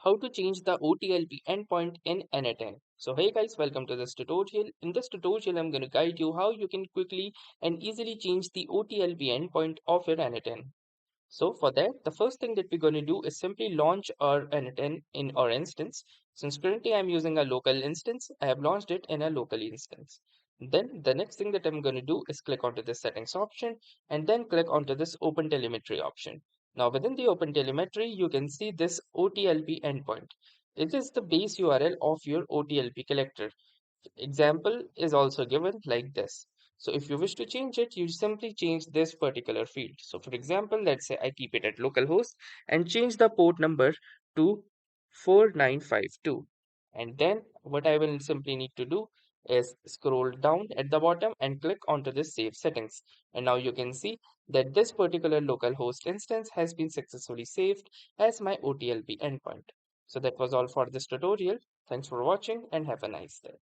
how to change the OTLP endpoint in n8n. So hey guys, welcome to this tutorial. In this tutorial, I'm going to guide you how you can quickly and easily change the OTLP endpoint of your n8n. So for that, the first thing that we're going to do is simply launch our n8n in our instance. Since currently I'm using a local instance, I have launched it in a local instance. Then the next thing that I'm going to do is click onto this settings option and then click onto this open telemetry option. Now within the open telemetry, you can see this OTLP endpoint. It is the base URL of your OTLP collector. Example is also given like this. So if you wish to change it, you simply change this particular field. So for example, let's say I keep it at localhost and change the port number to 4952. And then what I will simply need to do is scroll down at the bottom and click onto this save settings. And now you can see that this particular localhost instance has been successfully saved as my OTLP endpoint. So that was all for this tutorial. Thanks for watching and have a nice day.